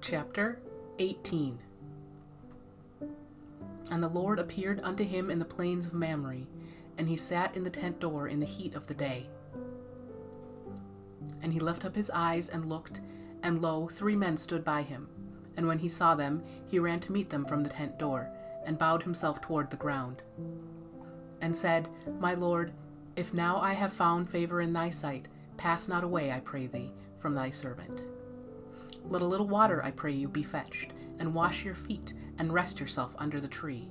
Chapter 18. And the Lord appeared unto him in the plains of Mamre, and he sat in the tent door in the heat of the day. And he lifted up his eyes and looked, and lo, 3 men stood by him. And when he saw them, he ran to meet them from the tent door, and bowed himself toward the ground, and said, My Lord, if now I have found favor in thy sight, pass not away, I pray thee, from thy servant. Let a little water, I pray you, be fetched, and wash your feet, and rest yourself under the tree.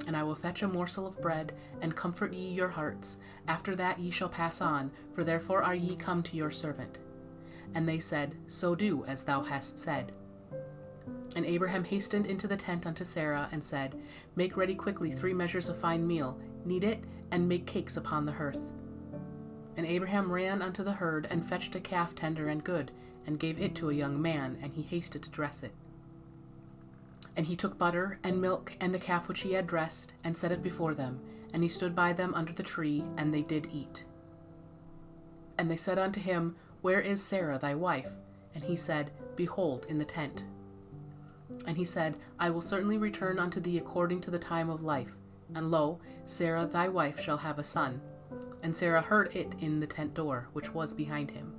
And I will fetch a morsel of bread, and comfort ye your hearts. After that ye shall pass on, for therefore are ye come to your servant. And they said, So do, as thou hast said. And Abraham hastened into the tent unto Sarah, and said, Make ready quickly 3 measures of fine meal, knead it, and make cakes upon the hearth. And Abraham ran unto the herd, and fetched a calf tender and good, and gave it to a young man, and he hasted to dress it. And he took butter and milk and the calf which he had dressed, and set it before them, and he stood by them under the tree, and they did eat. And they said unto him, Where is Sarah thy wife? And he said, Behold, in the tent. And he said, I will certainly return unto thee according to the time of life, and lo, Sarah thy wife shall have a son. And Sarah heard it in the tent door, which was behind him.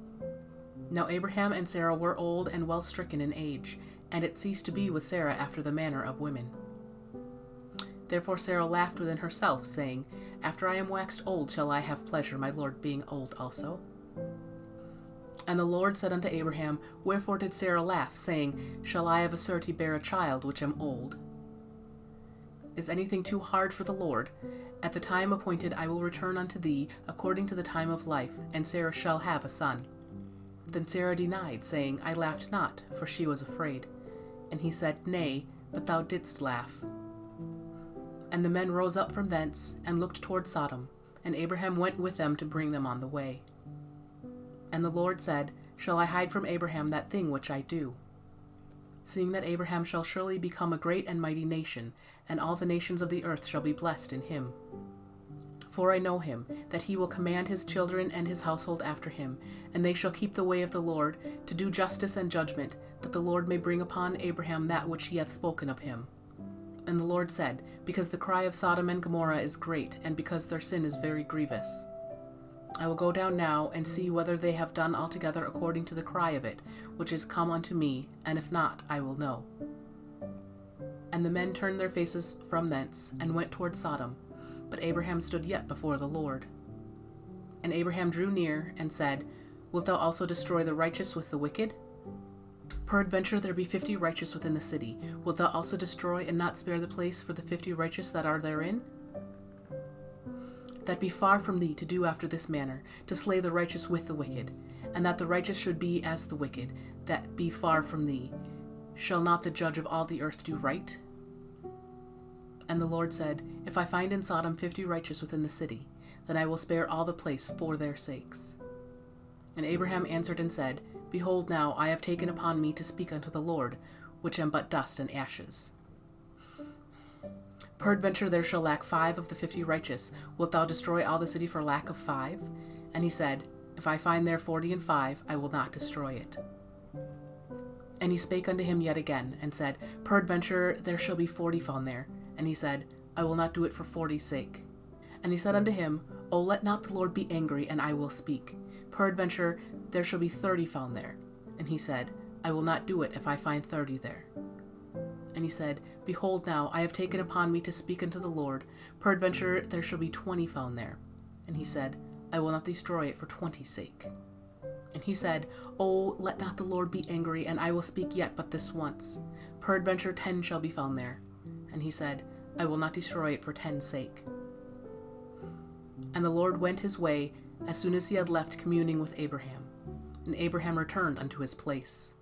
Now Abraham and Sarah were old and well stricken in age, and it ceased to be with Sarah after the manner of women. Therefore Sarah laughed within herself, saying, After I am waxed old shall I have pleasure, my Lord being old also? And the Lord said unto Abraham, Wherefore did Sarah laugh, saying, Shall I of a surety bear a child which am old? Is anything too hard for the Lord? At the time appointed I will return unto thee according to the time of life, and Sarah shall have a son. Then Sarah denied, saying, I laughed not, for she was afraid. And he said, Nay, but thou didst laugh. And the men rose up from thence, and looked toward Sodom, and Abraham went with them to bring them on the way. And the Lord said, Shall I hide from Abraham that thing which I do? Seeing that Abraham shall surely become a great and mighty nation, and all the nations of the earth shall be blessed in him. For I know him, that he will command his children and his household after him, and they shall keep the way of the Lord, to do justice and judgment, that the Lord may bring upon Abraham that which he hath spoken of him. And the Lord said, Because the cry of Sodom and Gomorrah is great, and because their sin is very grievous, I will go down now, and see whether they have done altogether according to the cry of it, which is come unto me, and if not, I will know. And the men turned their faces from thence, and went toward Sodom. But Abraham stood yet before the Lord. And Abraham drew near, and said, Wilt thou also destroy the righteous with the wicked? Peradventure there be 50 righteous within the city. Wilt thou also destroy and not spare the place for the 50 righteous that are therein? That be far from thee to do after this manner, to slay the righteous with the wicked, and that the righteous should be as the wicked, that be far from thee. Shall not the judge of all the earth do right? And the Lord said, If I find in Sodom 50 righteous within the city, then I will spare all the place for their sakes. And Abraham answered and said, Behold now, I have taken upon me to speak unto the Lord, which am but dust and ashes. Peradventure there shall lack 5 of the 50 righteous. Wilt thou destroy all the city for lack of 5? And he said, If I find there 40 and 5, I will not destroy it. And he spake unto him yet again, and said, Peradventure there shall be 40 found there. And he said, I will not do it for 40's sake. And he said unto him, O let not the Lord be angry, and I will speak. Peradventure there shall be 30 found there. And he said, I will not do it if I find 30 there. And he said, Behold now, I have taken upon me to speak unto the Lord. Peradventure there shall be 20 found there. And he said, I will not destroy it for 20's sake. And he said, O let not the Lord be angry, and I will speak yet but this once. Peradventure 10 shall be found there. And he said, I will not destroy it for 10's sake. And the Lord went his way, as soon as he had left communing with Abraham. And Abraham returned unto his place.